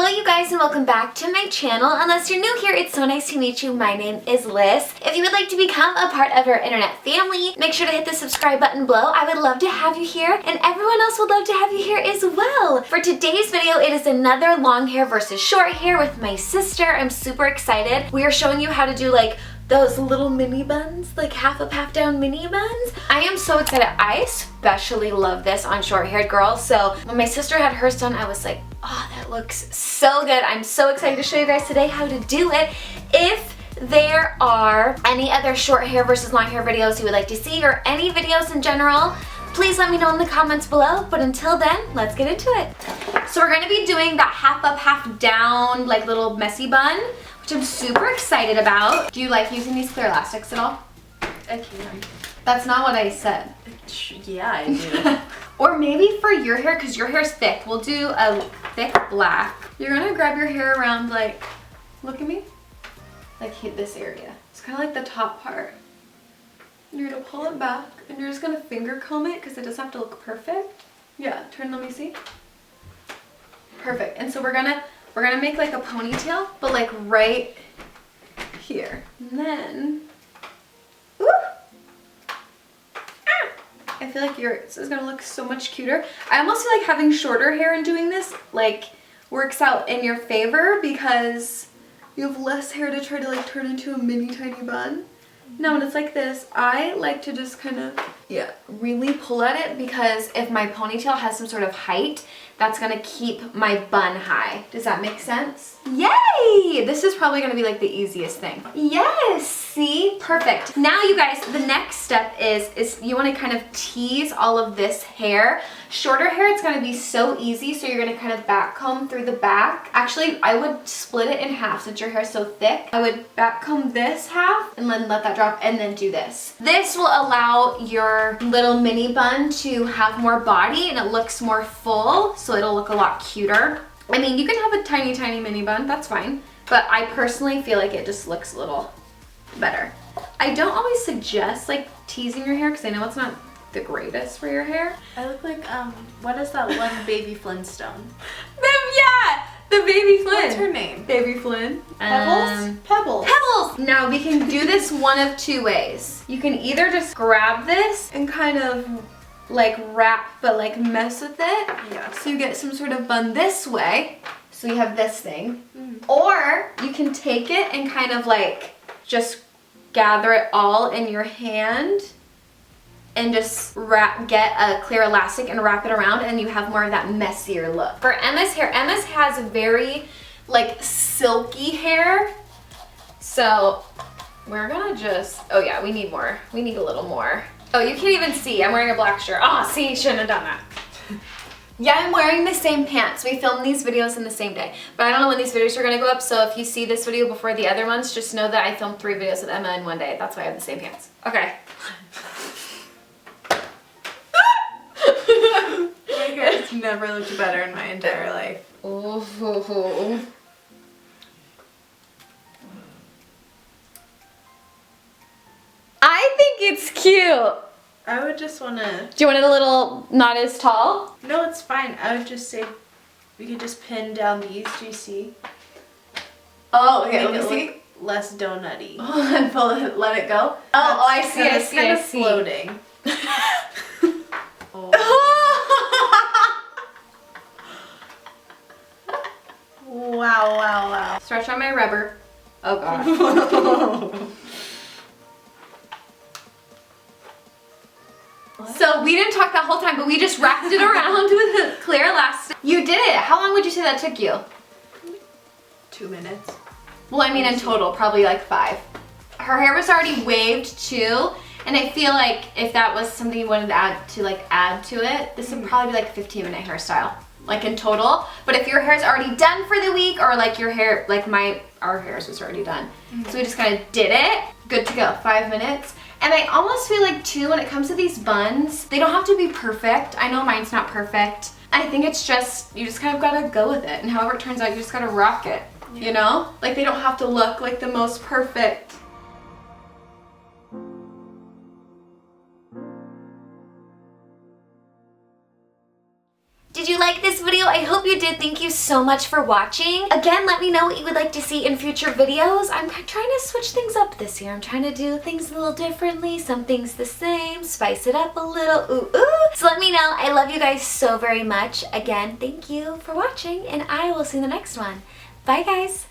Hello you guys and welcome back to my channel. Unless you're new here, it's so nice to meet you. My name is Lyss. If you would like to become a part of our internet family, make sure to hit the subscribe button below. I would love to have you here and everyone else would love to have you here as well. For today's video, it is another long hair versus short hair with my sister. I'm super excited. We are showing you how to do like those little mini buns, like half up, half down mini buns. I am so excited. I especially love this on short-haired girls. So when my sister had hers done, I was like, oh, that looks so good. I'm so excited to show you guys today how to do it. If there are any other short hair versus long hair videos you would like to see or any videos in general, please let me know in the comments below. But until then, let's get into it. So we're gonna be doing that half up, half down, like little messy bun, which I'm super excited about. Do you like using these clear elastics at all? I can. That's not what I said. Yeah, I do. Or maybe for your hair, because your hair's thick, we'll do a thick black. You're gonna grab your hair around like, look at me, like hit this area. It's kind of like the top part. You're gonna pull it back and you're just gonna finger comb it because it doesn't have to look perfect. Yeah, turn, let me see. Perfect. And so we're gonna make like a ponytail, but like right here. And then, woo! I feel like yours is gonna look so much cuter. I almost feel like having shorter hair and doing this like works out in your favor because you have less hair to try to like turn into a mini tiny bun. Now when it's like this, I like to just kind of, yeah, really pull at it because if my ponytail has some sort of height, that's gonna keep my bun high. Does that make sense? Yay! This is probably gonna be like the easiest thing. Yes, see? Perfect. Now you guys, the next step is you wanna kind of tease all of this hair. Shorter hair, it's gonna be so easy, so you're gonna kind of back comb through the back. Actually, I would split it in half since your hair's so thick. I would back comb this half and then let that drop and then do this. This will allow your little mini bun to have more body and it looks more full, so it'll look a lot cuter. I mean, you can have a tiny, tiny mini bun, that's fine. But I personally feel like it just looks a little better. I don't always suggest like teasing your hair because I know it's not the greatest for your hair. I look like, what is that one baby Flintstone? Yeah, the baby Flynn. What's her name? Baby Flynn. Pebbles? Pebbles. Pebbles! Now we can do this one of two ways. You can either just grab this and kind of like wrap but like mess with it. Yeah. So you get some sort of bun this way. So you have this thing. Or you can take it and kind of like just gather it all in your hand and just get a clear elastic and wrap it around and you have more of that messier look. For Emma's hair, Emma's has very like silky hair. So we're gonna just, oh yeah, we need more. We need a little more. Oh, you can't even see. I'm wearing a black shirt. Oh, see, shouldn't have done that. Yeah, I'm wearing the same pants. We filmed these videos in the same day. But I don't know when these videos are gonna go up, so if you see this video before the other ones, just know that I filmed 3 videos with Emma in one day. That's why I have the same pants. Okay. My hair's never looked better in my entire life. Ooh. I think it's cute. I would just wanna... Do you want it a little not as tall? No, it's fine. I would just say we could just pin down these, do you see? Oh, okay, Make let me it see. look less donut-y. And pull it, let it go. Oh, I see, I see, I see. Floating. Oh. Wow, wow, wow. Stretch on my rubber. Oh god. So we didn't talk that whole time, but we just wrapped it around with a clear elastic. You did it. How long would you say that took you? 2 minutes. Well, I mean in total, probably like 5. Her hair was already waved too, and I feel like if that was something you wanted to add to it, this would probably be like a 15-minute hairstyle, like in total. But if your hair's already done for the week, or like your hair, like our hair's was already done, so we just kind of did it. Good to go. 5 minutes. And I almost feel like too, when it comes to these buns, they don't have to be perfect. I know mine's not perfect. I think it's just, you just kind of gotta go with it. And however it turns out, you just gotta rock it, you know? Like they don't have to look like the most perfect. Did you like this video? I hope you did. Thank you so much for watching. Again, let me know what you would like to see in future videos. I'm trying to switch things up this year. I'm trying to do things a little differently, some things the same, spice it up a little, ooh, ooh. So let me know. I love you guys so very much. Again, thank you for watching, and I will see you in the next one. Bye, guys.